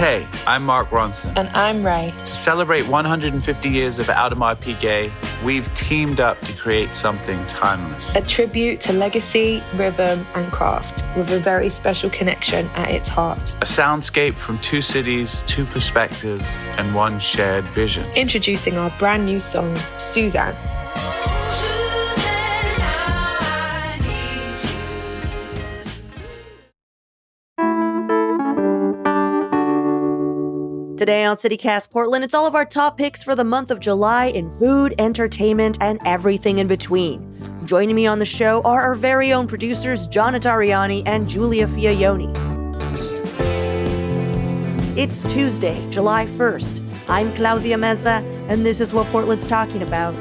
Hey, I'm Mark Ronson. And I'm Ray. To celebrate 150 years of Audemars Piguet, we've teamed up to create something timeless. A tribute to legacy, rhythm, and craft, with a very special connection at its heart. A soundscape from two cities, two perspectives, and one shared vision. Introducing our brand new song, Suzanne. Today on CityCast Portland, it's all of our top picks for the month of July in food, entertainment, and everything in between. Joining me on the show are our very own producers, John Atariani and Julia Fiaioni. It's Tuesday, July 1st. I'm Claudia Meza, and this is what Portland's talking about.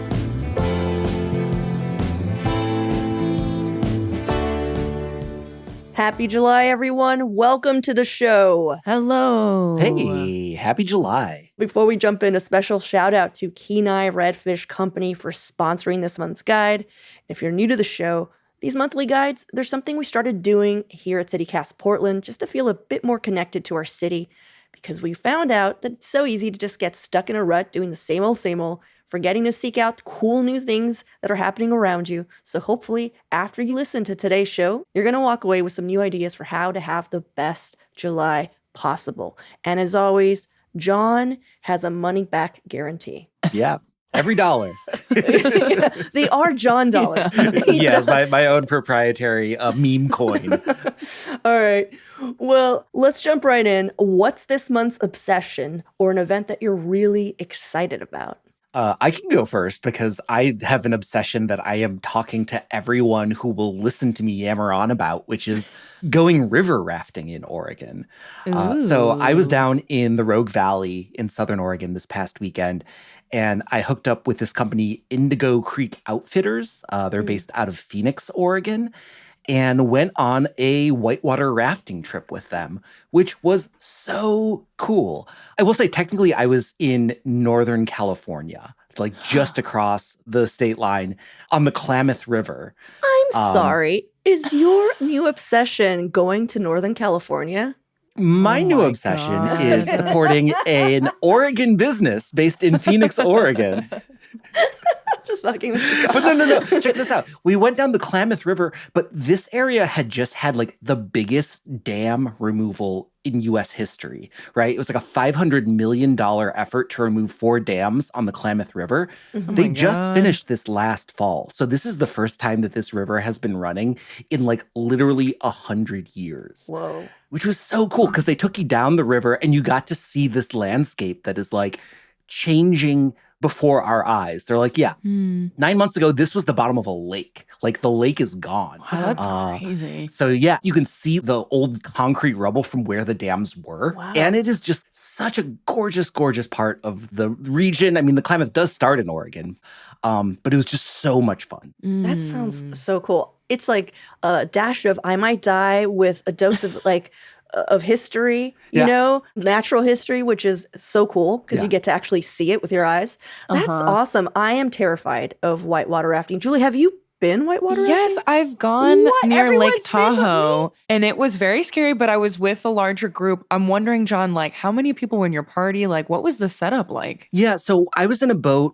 Happy July, everyone. Welcome to the show. Hello. Hey, happy July. Before we jump in, a special shout out to Kenai Redfish Company for sponsoring this month's guide. If you're new to the show, these monthly guides, there's something we started doing here at CityCast Portland just to feel a bit more connected to our city, because we found out that it's so easy to just get stuck in a rut doing the same old, forgetting to seek out cool new things that are happening around you. So hopefully, after you listen to today's show, you're going to walk away with some new ideas for how to have the best July possible. And as always, John has a money-back guarantee. Yeah, every dollar. They are John dollars. Yes, my own proprietary meme coin. All right. Well, let's jump right in. What's this month's obsession or an event that you're really excited about? I can go first because I have an obsession that I am talking to everyone who will listen to me yammer on about, which is going river rafting in Oregon. So I was down in the Rogue Valley in Southern Oregon this past weekend, and I hooked up with this company, Indigo Creek Outfitters. They're based out of Phoenix, Oregon, and went on a whitewater rafting trip with them, which was so cool. I will say, technically, I was in Northern California, like just across the state line on the Klamath River. I'm sorry. Is your new obsession going to Northern California? My new obsession is supporting an Oregon business based in Phoenix, Oregon. Just fucking with you. But no. Check this out. We went down the Klamath River, but this area had just had like the biggest dam removal in U.S. history, right? It was like a $500 million effort to remove 4 dams on the Klamath River. They just finished this last fall. So this is the first time that this river has been running in like literally 100 years. Whoa. Which was so cool because they took you down the river and you got to see this landscape that is like changing before our eyes. They're like, 9 months ago, this was the bottom of a lake. Like the lake is gone. Wow, that's crazy. So yeah, you can see the old concrete rubble from where the dams were. Wow. And it is just such a gorgeous, gorgeous part of the region. I mean, the Klamath does start in Oregon, but it was just so much fun. That sounds so cool. It's like a dash of I Might Die with a dose of like of history, you know, natural history, which is so cool because you get to actually see it with your eyes. That's awesome. I am terrified of whitewater rafting. Julie, have you been whitewater rafting? Yes, I've gone near Everyone's Lake Tahoe, and it was very scary, but I was with a larger group. I'm wondering, John, like how many people were in your party? Like what was the setup like? Yeah, so I was in a boat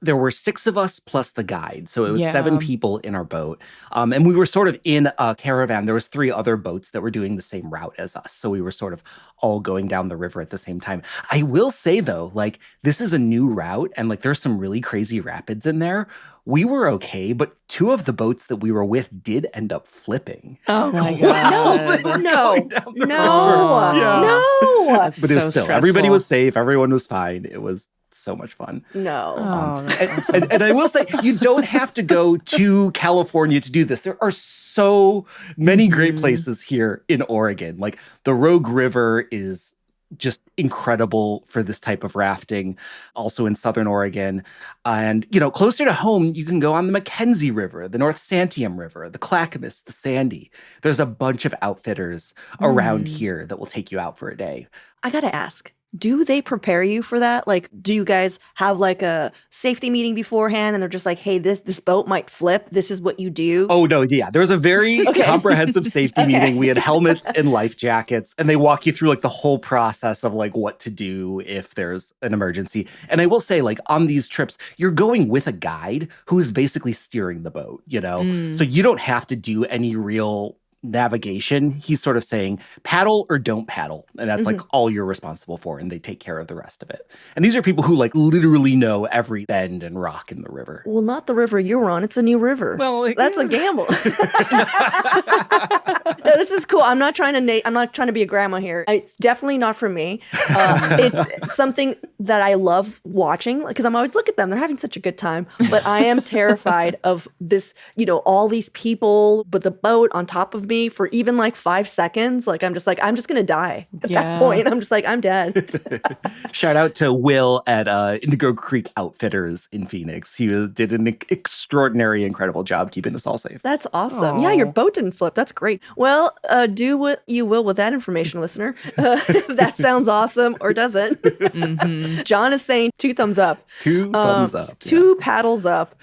there were 6 of us plus the guide. So it was 7 people in our boat. And we were sort of in a caravan. There was 3 other boats that were doing the same route as us. So we were sort of all going down the river at the same time. I will say though, like this is a new route and like there's some really crazy rapids in there. We were okay, but 2 of the boats that we were with did end up flipping. Oh my God. No. That's But it was so still, stressful. everybody was safe. Everyone was fine. It was so much fun. No. And I will say, you don't have to go to California to do this. There are so many great places here in Oregon. Like the Rogue River is just incredible for this type of rafting, also in Southern Oregon. And, you know, closer to home, you can go on the Mackenzie River, the North Santiam River, the Clackamas, the Sandy. There's a bunch of outfitters around here that will take you out for a day. I gotta ask, Do they prepare you for that? Like, do you guys have like a safety meeting beforehand and they're just like, hey, this boat might flip. This is what you do? Oh, no, yeah. There was a very comprehensive safety meeting. We had helmets and life jackets, and they walk you through like the whole process of like what to do if there's an emergency. And I will say, like, on these trips, you're going with a guide who is basically steering the boat, you know? So you don't have to do any real navigation. He's sort of saying paddle or don't paddle, and that's like all you're responsible for, and they take care of the rest of it. And these are people who like literally know every bend and rock in the river. Well, not the river you're on. It's a new river. Well, like, that's a gamble. No, this is cool. I'm not trying to be a grandma here. It's definitely not for me. It's something that I love watching because I'm always look at them. They're having such a good time, but I am terrified of this. You know, all these people, but the boat on top of me for even like 5 seconds. Like, I'm just going to die at that point. I'm just like, I'm dead. Shout out to Will at Indigo Creek Outfitters in Phoenix. He did an extraordinary, incredible job keeping us all safe. That's awesome. Aww. Yeah, your boat didn't flip. That's great. Well, do what you will with that information, listener. If that sounds awesome or doesn't. John is saying 2 thumbs up. 2 thumbs up. 2 paddles up.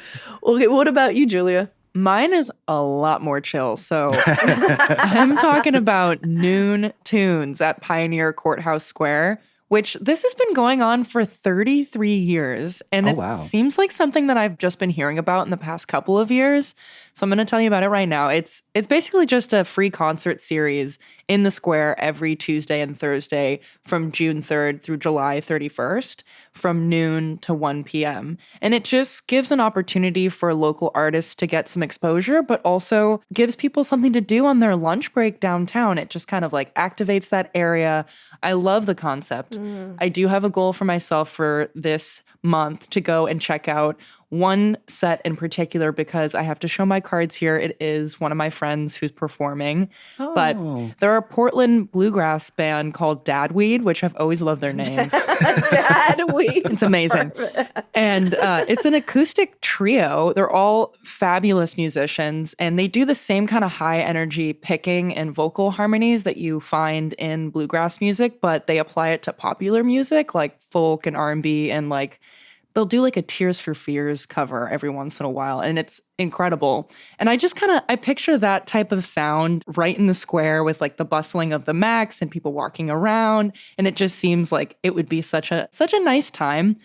Okay, what about you, Julia? Mine is a lot more chill. So I'm talking about noon tunes at Pioneer Courthouse Square, which this has been going on for 33 years. And it seems like something that I've just been hearing about in the past couple of years. So I'm going to tell you about it right now. It's basically just a free concert series in the square every Tuesday and Thursday from June 3rd through July 31st from noon to 1 p.m. And it just gives an opportunity for local artists to get some exposure, but also gives people something to do on their lunch break downtown. It just kind of like activates that area. I love the concept. I do have a goal for myself for this month to go and check out one set in particular because I have to show my cards here. It is one of my friends who's performing. But they're a Portland bluegrass band called Dadweed, which I've always loved their name. Dadweed. It's amazing. And it's an acoustic trio. They're all fabulous musicians, and they do the same kind of high energy picking and vocal harmonies that you find in bluegrass music, but they apply it to popular music like folk and R&B, and like they'll do like a Tears for Fears cover every once in a while, and it's incredible. And I just I picture that type of sound right in the square with like the bustling of the Max and people walking around, and it just seems like it would be such a nice time.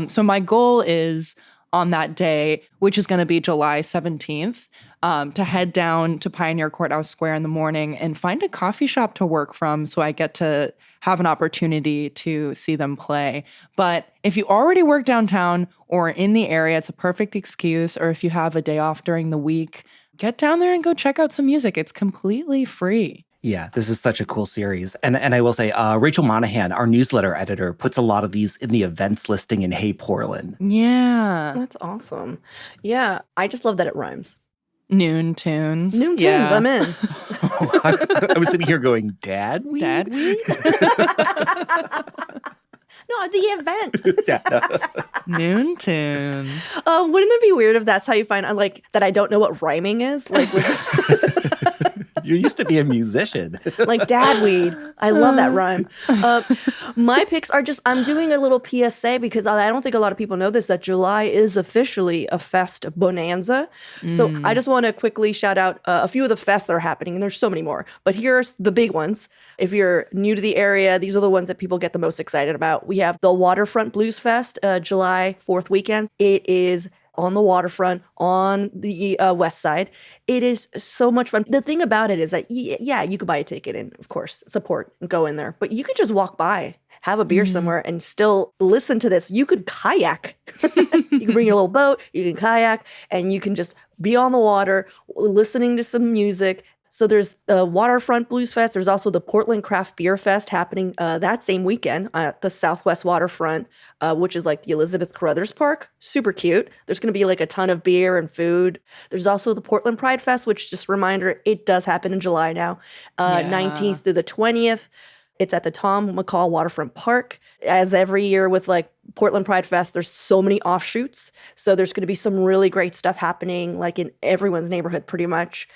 So my goal is on that day, which is going to be July 17th, to head down to Pioneer Courthouse Square in the morning and find a coffee shop to work from so I get to have an opportunity to see them play. But if you already work downtown or in the area, it's a perfect excuse. Or if you have a day off during the week, get down there and go check out some music. It's completely free. Yeah, this is such a cool series. And I will say, Rachel Monahan, our newsletter editor, puts a lot of these in the events listing in Hey Portland. Yeah. That's awesome. Yeah, I just love that it rhymes. Noon tunes. Noon tunes, I'm in. I was sitting here going, Dadweed? Dadweed? No, the event. Noon tunes. Wouldn't it be weird if that's how you find like that I don't know what rhyming is? Like You used to be a musician. Like Dadweed. I love that rhyme. My picks are just, I'm doing a little PSA because I don't think a lot of people know this, that July is officially a fest bonanza. So I just want to quickly shout out a few of the fests that are happening, and there's so many more. But here's the big ones. If you're new to the area, these are the ones that people get the most excited about. We have the Waterfront Blues Fest, July 4th weekend. It is on the waterfront on the west side. It is so much fun. The thing about it is that, yeah, you could buy a ticket and, of course, support and go in there. But you could just walk by, have a beer somewhere, and still listen to this. You could kayak. You can bring your little boat, you can kayak, and you can just be on the water listening to some music. So there's the Waterfront Blues Fest. There's also the Portland Craft Beer Fest happening that same weekend at the Southwest Waterfront, which is like the Elizabeth Carruthers Park. Super cute. There's going to be like a ton of beer and food. There's also the Portland Pride Fest, which, just a reminder, it does happen in July now, 19th through the 20th. It's at the Tom McCall Waterfront Park. As every year with like Portland Pride Fest, there's so many offshoots. So there's going to be some really great stuff happening like in everyone's neighborhood pretty much.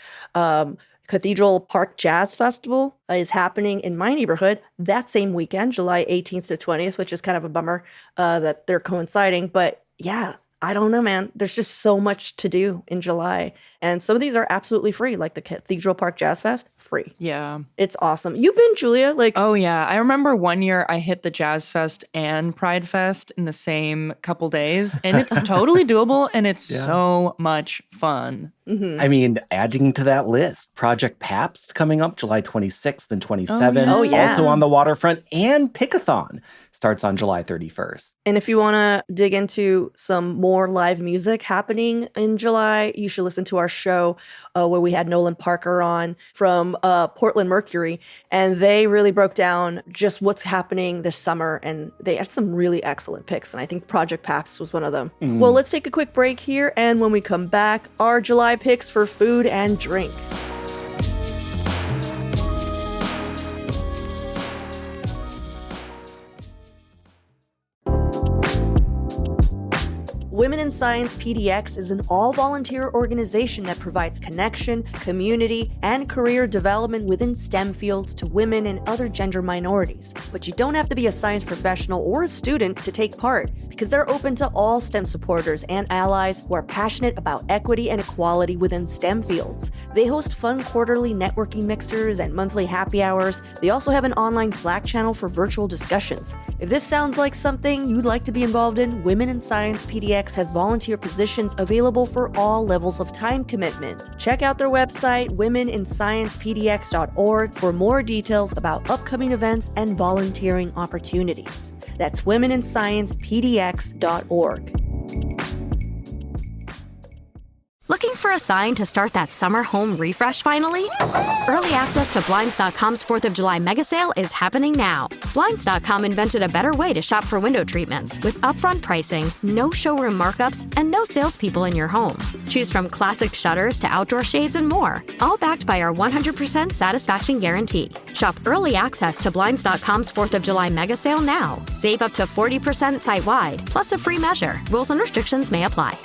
Cathedral Park Jazz Festival is happening in my neighborhood that same weekend, July 18th to 20th, which is kind of a bummer that they're coinciding. But yeah, I don't know, man. There's just so much to do in July. And some of these are absolutely free, like the Cathedral Park Jazz Fest, free. Yeah. It's awesome. You've been, Julia? Oh, yeah. I remember one year I hit the Jazz Fest and Pride Fest in the same couple days, and it's totally doable, and it's so much fun. Mm-hmm. I mean, adding to that list, Project Pabst coming up July 26th and 27th. Oh, yeah. Also on the waterfront, and Pickathon starts on July 31st. And if you want to dig into some more live music happening in July, you should listen to our show where we had Nolan Parker on from Portland Mercury. And they really broke down just what's happening this summer. And they had some really excellent picks. And I think Project Pabst was one of them. Well, let's take a quick break here. And when we come back, our July picks for food and drink. Women in Science PDX is an all-volunteer organization that provides connection, community, and career development within STEM fields to women and other gender minorities. But you don't have to be a science professional or a student to take part, because they're open to all STEM supporters and allies who are passionate about equity and equality within STEM fields. They host fun quarterly networking mixers and monthly happy hours. They also have an online Slack channel for virtual discussions. If this sounds like something you'd like to be involved in, Women in Science PDX has volunteer positions available for all levels of time commitment. Check out their website, womeninsciencepdx.org, for more details about upcoming events and volunteering opportunities. That's womeninsciencepdx.org. Looking for a sign to start that summer home refresh finally? Early access to Blinds.com's 4th of July mega sale is happening now. Blinds.com invented a better way to shop for window treatments with upfront pricing, no showroom markups, and no salespeople in your home. Choose from classic shutters to outdoor shades and more, all backed by our 100% satisfaction guarantee. Shop early access to Blinds.com's 4th of July mega sale now. Save up to 40% site-wide, plus a free measure. Rules and restrictions may apply.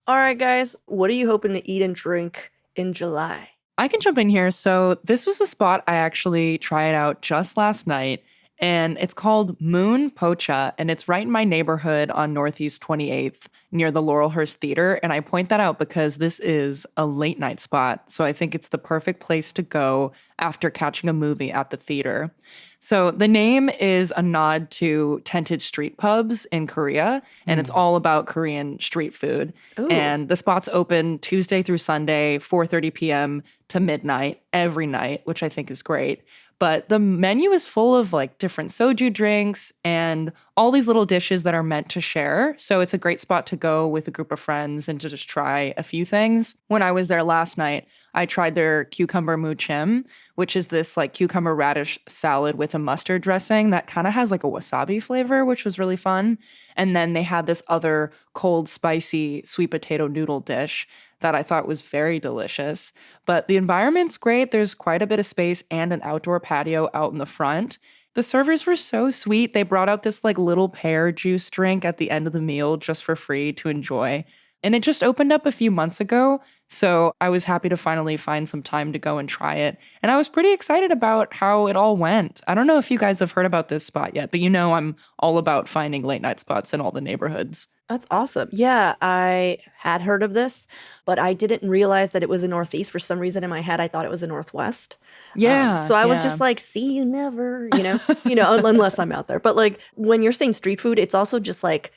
All right, guys, what are you hoping to eat and drink in July? I can jump in here. So this was a spot I actually tried out just last night, and it's called Moon Pocha, and it's right in my neighborhood on Northeast 28th near the Laurelhurst Theater. And I point that out because this is a late night spot. So I think it's the perfect place to go after catching a movie at the theater. So the name is a nod to tented street pubs in Korea, and it's all about Korean street food. Ooh. And the spot's open Tuesday through Sunday, 4:30 p.m. to midnight every night, which I think is great. But the menu is full of like different soju drinks and all these little dishes that are meant to share. So it's a great spot to go with a group of friends and to just try a few things. When I was there last night, I tried their cucumber muchim, which is this like cucumber radish salad with a mustard dressing that kind of has like a wasabi flavor, which was really fun. And then they had this other cold, spicy sweet potato noodle dish that I thought was very delicious. But the environment's great. There's quite a bit of space and an outdoor patio out in the front. The servers were so sweet. They brought out this like little pear juice drink at the end of the meal just for free to enjoy. And it just opened up a few months ago, so I was happy to finally find some time to go and try it. And I was pretty excited about how it all went. I don't know if you guys have heard about this spot yet, but you know I'm all about finding late night spots in all the neighborhoods. That's awesome. Yeah, I had heard of this, but I didn't realize that it was in Northeast. For some reason in my head, I thought it was in Northwest. Yeah. So I was just like, see you never, unless I'm out there. But like when you're saying street food, it's also just like,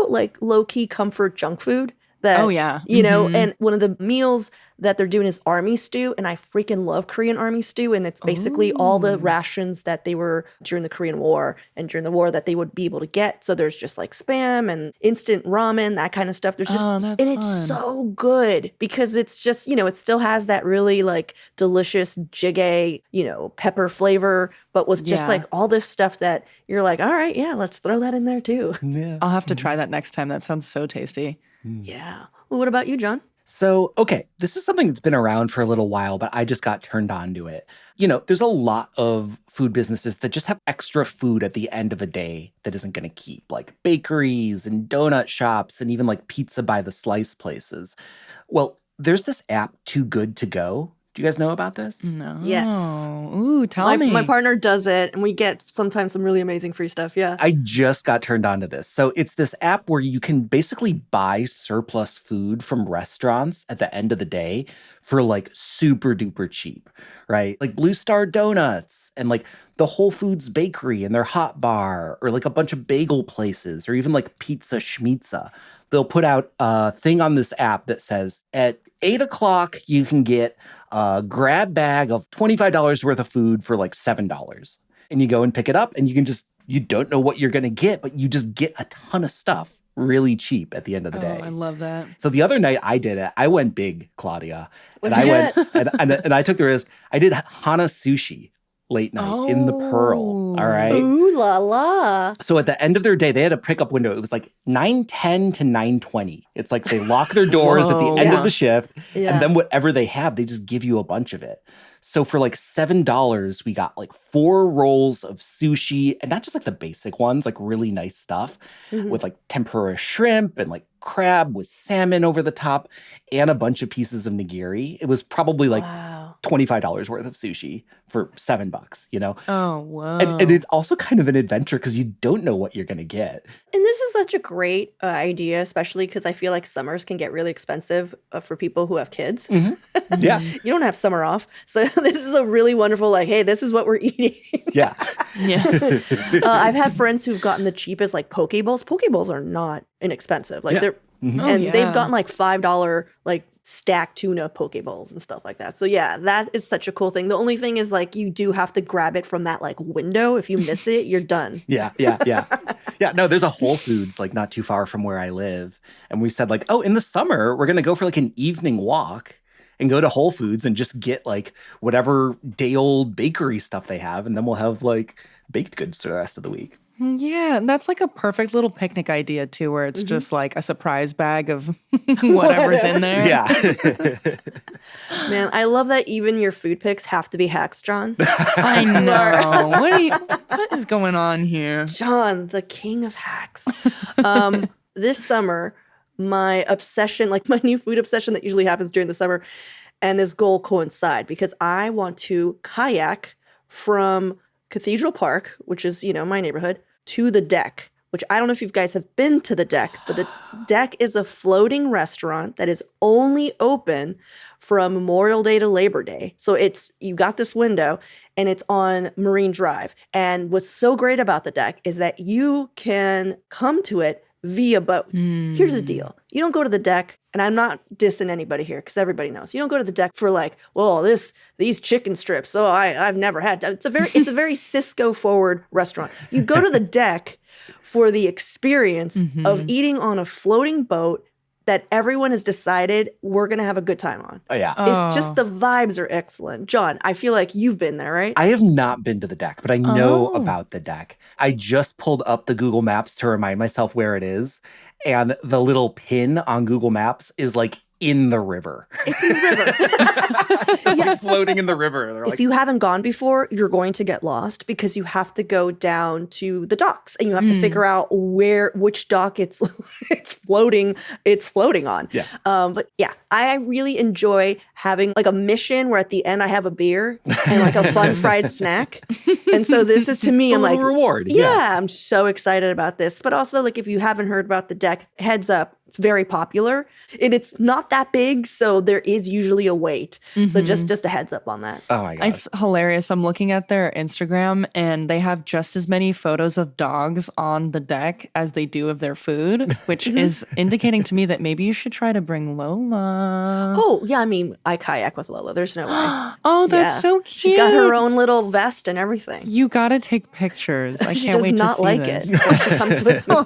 like low-key comfort junk food. That, oh, yeah. And one of the meals that they're doing is army stew. And I freaking love Korean army stew. And it's basically all the rations that they were during the Korean War and during the war that they would be able to get. So there's just like Spam and instant ramen, that kind of stuff. There's just, and it's so good because it's just, it still has that really like delicious jjigae, pepper flavor, but with just like all this stuff that you're like, all right, yeah, let's throw that in there too. Yeah. I'll have to try that next time. That sounds so tasty. Yeah. Well, what about you, John? So, okay, this is something that's been around for a little while, but I just got turned on to it. There's a lot of food businesses that just have extra food at the end of a day that isn't going to keep, like bakeries and donut shops and even like pizza by the slice places. Well, there's this app, Too Good To Go. Do you guys know about this? No. Yes. Ooh, tell me. My partner does it, and we get sometimes some really amazing free stuff. Yeah. I just got turned on to this. So it's this app where you can basically buy surplus food from restaurants at the end of the day for like super duper cheap, right? Like Blue Star Donuts and like the Whole Foods Bakery and their hot bar, or like a bunch of bagel places, or even like Pizza Schmizza. They'll put out a thing on this app that says at 8 o'clock, you can get a grab bag of $25 worth of food for like $7. And you go and pick it up, and you don't know what you're going to get, but you just get a ton of stuff really cheap at the end of the day. I love that. So the other night I did it. I went big, Claudia. And What'd I you went and I took the risk. I did Hana sushi late night in the Pearl. All right. Ooh la la. So at the end of their day, they had a pickup window. It was like 9:10 to 9:20. It's like they lock their doors at the Whoa. end Yeah. of the shift. Yeah. And then whatever they have, they just give you a bunch of it. So for like $7, we got like 4 rolls of sushi, and not just like the basic ones, like really nice stuff with like tempura shrimp and like crab with salmon over the top, and a bunch of pieces of nigiri. It was probably like Wow. $25 worth of sushi for $7, you know? Oh, whoa. And it's also kind of an adventure because you don't know what you're going to get. And this is such a great idea, especially because I feel like summers can get really expensive for people who have kids. Yeah. You don't have summer off. So this is a really wonderful, like, hey, this is what we're eating. Yeah. yeah. I've had friends who've gotten the cheapest, like, poke bowls. Poke bowls are not inexpensive. Like, Yeah. they're, Mhm. Oh, and yeah. they've gotten like $5, like, stacked tuna poke bowls and stuff like that. So yeah, that is such a cool thing. The only thing is, like, you do have to grab it from that, like, window. If you miss it, you're done. Yeah. Yeah, no, there's a Whole Foods like not too far from where I live. And we said like, oh, in the summer, we're going to go for like an evening walk and go to Whole Foods and just get like whatever day old bakery stuff they have. And then we'll have like baked goods for the rest of the week. Yeah, that's like a perfect little picnic idea too, where it's just like a surprise bag of whatever's in there. Yeah. Man, I love that even your food picks have to be hacks, John. I know. What is going on here? John, the king of hacks. This summer, my obsession, like my new food obsession that usually happens during the summer, and this goal coincide because I want to kayak from Cathedral Park, which is, my neighborhood, to the Deck, which I don't know if you guys have been to the Deck, but the Deck is a floating restaurant that is only open from Memorial Day to Labor Day. So you got this window and it's on Marine Drive. And what's so great about the Deck is that you can come to it via boat. Here's the deal. You don't go to the Deck, and I'm not dissing anybody here because everybody knows. You don't go to the Deck for like, well, these chicken strips. Oh, I've never had. It's a very Cisco forward restaurant. You go to the Deck for the experience of eating on a floating boat that everyone has decided we're going to have a good time on. Oh, yeah. It's just the vibes are excellent. John, I feel like you've been there, right? I have not been to the Deck, but I know Oh. about the Deck. I just pulled up the Google Maps to remind myself where it is. And the little pin on Google Maps is like in the river. It's in the river. Just like floating in the river. They're If like, you haven't gone before, you're going to get lost because you have to go down to the docks and you have to figure out which dock it's floating on. Yeah. But yeah, I really enjoy having like a mission where at the end I have a beer and like a fun fried snack. And so this is to me, a I'm little like, reward. yeah, I'm so excited about this. But also, like, if you haven't heard about the Deck, heads up, it's very popular and it's not that big. So there is usually a wait. So just a heads up on that. Oh my God. It's hilarious. I'm looking at their Instagram and they have just as many photos of dogs on the Deck as they do of their food, which is indicating to me that maybe you should try to bring Lola. Oh, yeah. I mean, I kayak with Lola. There's no way. Oh, that's Yeah. so cute. She's got her own little vest and everything. You gotta take pictures. I She can't does wait not to see like this. it when she comes with me.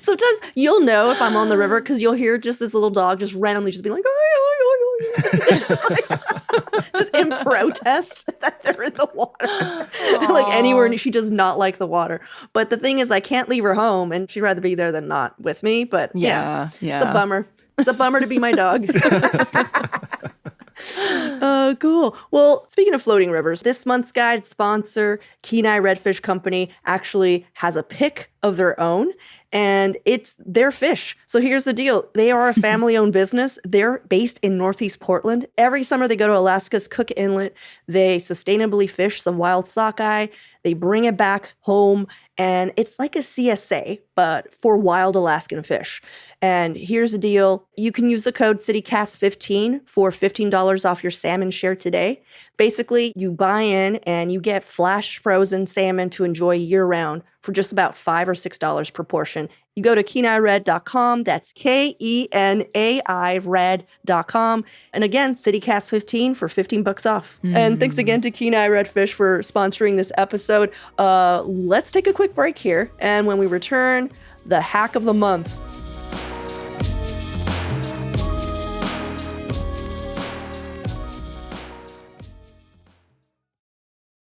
Sometimes you'll know if I'm on the river because you'll hear just this little dog just randomly just be like, just in protest that they're in the water. Like anywhere, and she does not like the water. But the thing is, I can't leave her home, and she'd rather be there than not with me. But yeah. Yeah. It's a bummer. It's a bummer to be my dog. Cool. Well, speaking of floating rivers, this month's guide sponsor, Kenai Redfish Company, actually has a pick of of their own, and it's their fish. So here's the deal. They are a family-owned business. They're based in Northeast Portland. Every summer they go to Alaska's Cook Inlet. They sustainably fish some wild sockeye. They bring it back home, and it's like a CSA, but for wild Alaskan fish. And here's the deal. You can use the code CityCast15 for $15 off your salmon share today. Basically, you buy in and you get flash frozen salmon to enjoy year-round for just about $5 or $6 per portion. You go to kenaired.com. That's KENAI red.com. And again, CityCast15 for $15 off. And thanks again to Kenai Redfish for sponsoring this episode. Let's take a quick break here. And when we return, the hack of the month.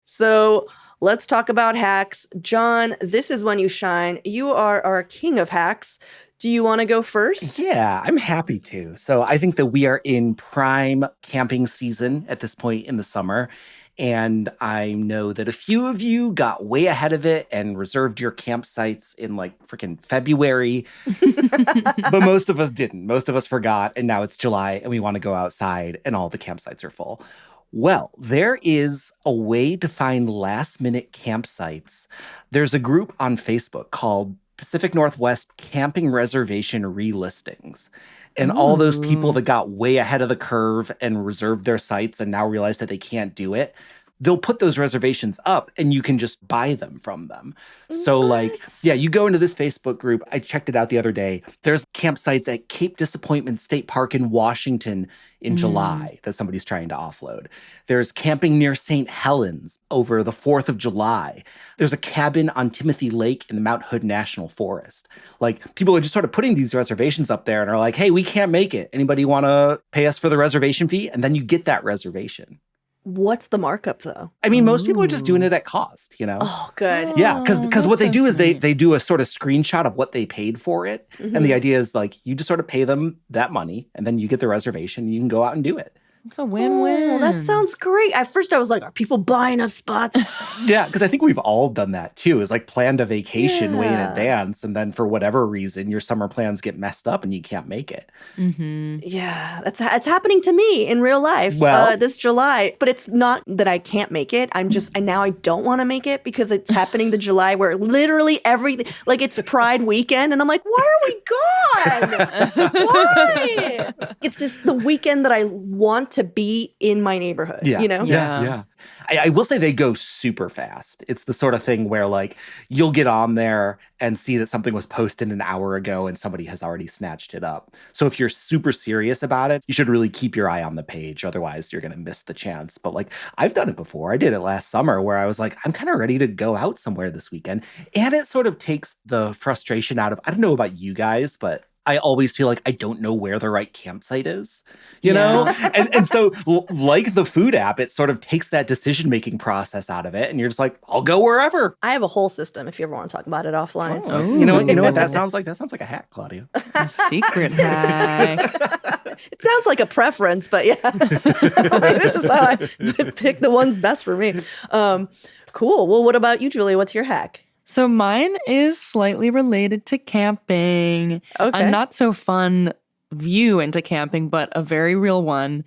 So let's talk about hacks. John, this is when you shine. You are our king of hacks. Do you want to go first? Yeah, I'm happy to. So I think that we are in prime camping season at this point in the summer. And I know that a few of you got way ahead of it and reserved your campsites in like freaking February. But most of us didn't. Most of us forgot. And now it's July and we want to go outside and all the campsites are full. Well, there is a way to find last-minute campsites. There's a group on Facebook called Pacific Northwest Camping Reservation Relistings. And all those people that got way ahead of the curve and reserved their sites and now realize that they can't do it, they'll put those reservations up and you can just buy them from them. So you go into this Facebook group. I checked it out the other day. There's campsites at Cape Disappointment State Park in Washington in July that somebody's trying to offload. There's camping near St. Helens over the 4th of July. There's a cabin on Timothy Lake in the Mount Hood National Forest. Like, people are just sort of putting these reservations up there and are like, hey, we can't make it. Anybody want to pay us for the reservation fee? And then you get that reservation. What's the markup, though? I mean, most people are just doing it at cost, you know? Oh, good. Yeah, because what they do is they sweet. do a sort of screenshot of what they paid for it. And the idea is like, you just sort of pay them that money and then you get the reservation and you can go out and do it. It's a win-win. Oh, that sounds great. At first, I was like, are people buying up spots? Yeah, because I think we've all done that too, is like planned a vacation way in Yeah. advance. And then for whatever reason, your summer plans get messed up and you can't make it. Yeah, it's happening to me in real life this July. But it's not that I can't make it. And now I don't want to make it because it's happening the July where literally everything, like it's Pride weekend. And I'm like, why are we gone? Why? It's just the weekend that I want to be in my neighborhood, you know? Yeah. I will say they go super fast. It's the sort of thing where like you'll get on there and see that something was posted an hour ago and somebody has already snatched it up. So if you're super serious about it, you should really keep your eye on the page. Otherwise, you're going to miss the chance. But like I've done it before. I did it last summer where I was like, I'm kind of ready to go out somewhere this weekend. And it sort of takes the frustration out of, I don't know about you guys, but I always feel like I don't know where the right campsite is, you know? And so like the food app, it sort of takes that decision-making process out of it. And you're just like, I'll go wherever. I have a whole system if you ever want to talk about it offline. You know what that sounds like? That sounds like a hack, Claudia. A secret hack. It sounds like a preference, but yeah. This is how I pick the ones best for me. Cool. Well, what about you, Julie? What's your hack? So mine is slightly related to camping. Okay. A not so fun view into camping, but a very real one.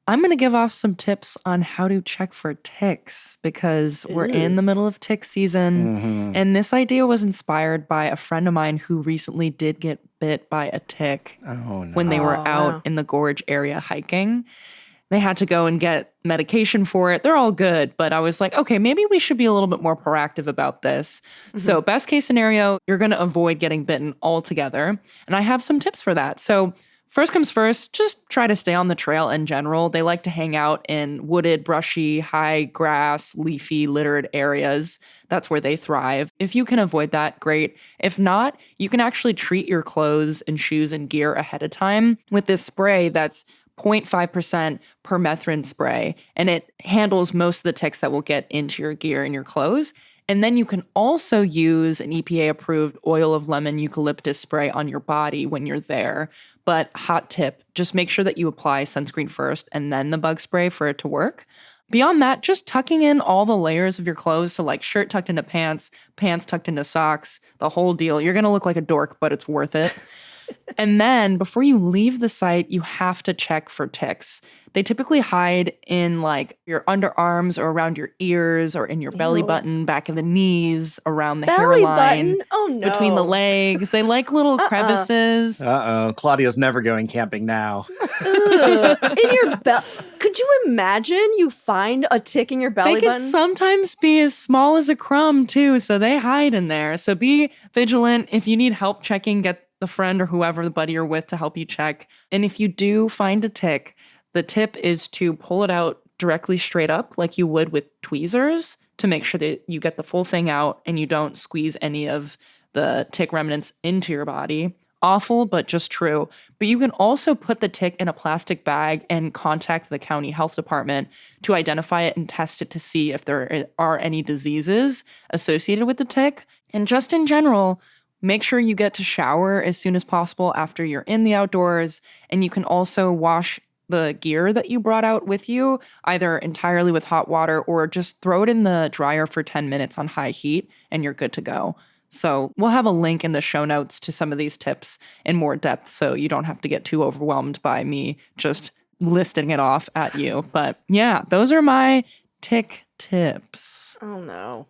I'm going to give off some tips on how to check for ticks because we're in the middle of tick season. And this idea was inspired by a friend of mine who recently did get bit by a tick when they were out in the gorge area hiking. They had to go and get medication for it. They're all good, but I was like, okay, maybe we should be a little bit more proactive about this. So best case scenario, you're going to avoid getting bitten altogether. And I have some tips for that. So first comes first, just try to stay on the trail in general. They like to hang out in wooded, brushy, high grass, leafy, littered areas. That's where they thrive. If you can avoid that, great. If not, you can actually treat your clothes and shoes and gear ahead of time with this spray that's 0.5% permethrin spray, and it handles most of the ticks that will get into your gear and your clothes. And then you can also use an EPA-approved oil of lemon eucalyptus spray on your body when you're there. But hot tip, just make sure that you apply sunscreen first and then the bug spray for it to work. Beyond that, just tucking in all the layers of your clothes. So like shirt tucked into pants, pants tucked into socks, the whole deal. You're going to look like a dork, but it's worth it. And then before you leave the site, you have to check for ticks. They typically hide in like your underarms or around your ears or in your belly button, back of the knees, around the Belly hairline, button? Oh, no. between the legs. They like little crevices. Claudia's never going camping now. In your belly. Could you imagine you find a tick in your belly They can button? sometimes be as small as a crumb too, so they hide in there. So be vigilant. If you need help checking, get the friend or whoever, the buddy you're with, to help you check. And if you do find a tick, the tip is to pull it out directly straight up like you would with tweezers to make sure that you get the full thing out and you don't squeeze any of the tick remnants into your body. Awful, but just true. But you can also put the tick in a plastic bag and contact the county health department to identify it and test it to see if there are any diseases associated with the tick. And just in general, make sure you get to shower as soon as possible after you're in the outdoors. And you can also wash the gear that you brought out with you, either entirely with hot water or just throw it in the dryer for 10 minutes on high heat and you're good to go. So we'll have a link in the show notes to some of these tips in more depth so you don't have to get too overwhelmed by me just listing it off at you. But yeah, those are my tick tips. Oh, no.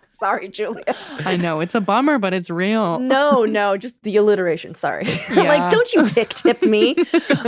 Sorry, Julia. I know, it's a bummer, but it's real. No, just the alliteration. Sorry. Yeah. Like, don't you tick tip me.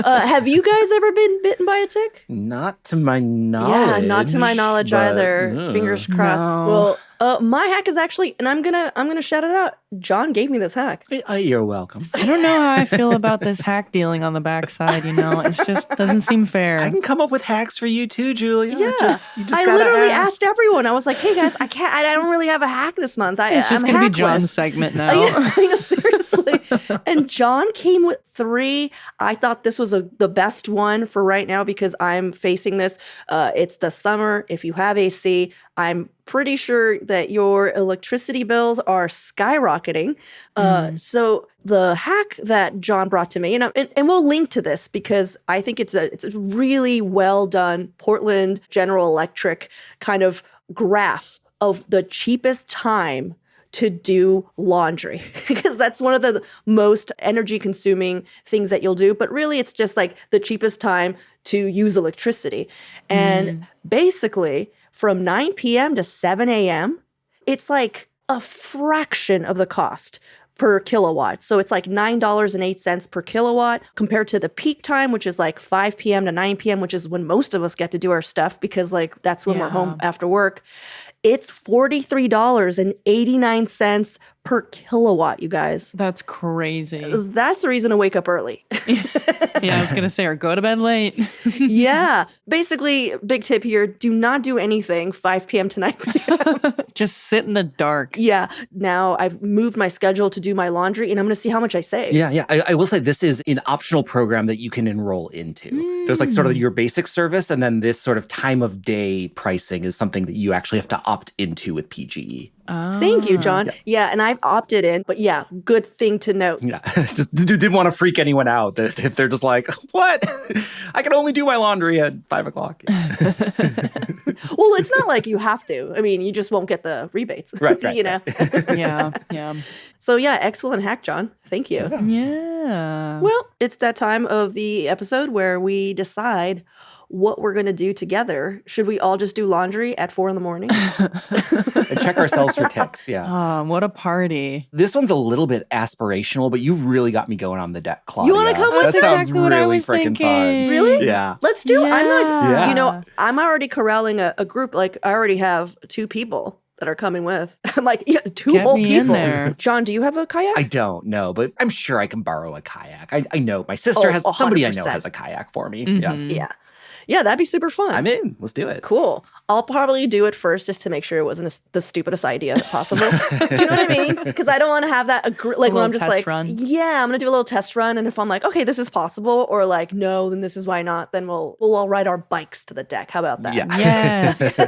Have you guys ever been bitten by a tick? Not to my knowledge. Yeah, not to my knowledge but, either. Fingers crossed. No. Well, my hack is actually, and I'm gonna shout it out. John gave me this hack. You're welcome. I don't know how I feel about this hack dealing on the backside, It's just doesn't seem fair. I can come up with hacks for you too, Julia. Yeah, You just I gotta literally ask. asked everyone. I was like, "Hey guys, I don't really have a hack this month. It's just I'm going to be John's hackless." segment now. I know, seriously. And John came with 3. I thought this was the best one for right now because I'm facing this. It's the summer. If you have AC, I'm pretty sure that your electricity bills are skyrocketing. So the hack that John brought to me, and we'll link to this because I think it's a really well done Portland General Electric kind of graph of the cheapest time to do laundry because that's one of the most energy consuming things that you'll do. But really, it's just like the cheapest time to use electricity. And basically, from 9 p.m. to 7 a.m., it's like a fraction of the cost per kilowatt. So it's like $9.08 per kilowatt compared to the peak time, which is like 5 p.m. to 9 p.m., which is when most of us get to do our stuff because like that's when we're home after work. It's $43.89 per kilowatt, you guys. That's crazy. That's a reason to wake up early. Yeah, I was going to say, or go to bed late. Yeah. Basically, big tip here, do not do anything 5 p.m. to 9 p.m. Just sit in the dark. Yeah. Now I've moved my schedule to do my laundry and I'm going to see how much I save. Yeah. I will say this is an optional program that you can enroll into. There's like sort of your basic service, and then this sort of time of day pricing is something that you actually have to opt into with PGE. Thank you, John. Yeah, and I've opted in, but yeah, good thing to note. Yeah, just didn't want to freak anyone out that if they're just like, what? I can only do my laundry at 5 o'clock. Well, it's not like you have to. I mean, you just won't get the rebates, Right, you know? Yeah. So yeah, excellent hack, John. Thank you. Yeah. Well, it's that time of the episode where we decide what we're going to do together. Should we all just do laundry at 4 a.m? And check ourselves for ticks, yeah. What a party. This one's a little bit aspirational, but you've really got me going on the deck, Claudia. You wanna come with That us? sounds Exactly what I really was freaking fun. thinking. Really? Yeah. Let's do it. I'm like, Yeah. I'm already corralling a group. Like, I already have 2 people that are coming with. I'm like, yeah, 2 Get whole me people. in there. John, do you have a kayak? I don't know, but I'm sure I can borrow a kayak. I know my sister has, somebody I know 100%. has a kayak for me. Mhm. Yeah. Yeah. Yeah, that'd be super fun. I'm in. Let's do it. Cool. I'll probably do it first just to make sure it wasn't the stupidest idea possible. Do you know what I mean? Because I don't want to have that, like when I'm just like, run. yeah, I'm going to do a little test run. And if I'm like, okay, this is possible, or like, no, then this is why not, then we'll all ride our bikes to the deck. How about that? Yeah. Yes.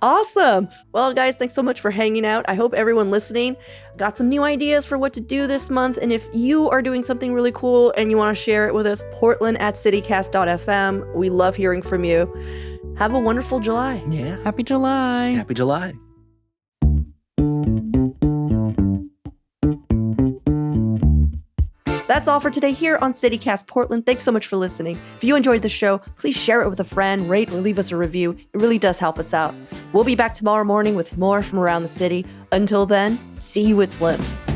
Awesome. Well, guys, thanks so much for hanging out. I hope everyone listening got some new ideas for what to do this month. And if you are doing something really cool and you want to share it with us, portland@citycast.fm. We love hearing from you. Have a wonderful July. Yeah. Happy July. Happy July. That's all for today here on CityCast Portland. Thanks so much for listening. If you enjoyed the show, please share it with a friend, rate or leave us a review. It really does help us out. We'll be back tomorrow morning with more from around the city. Until then, see you at Slim's.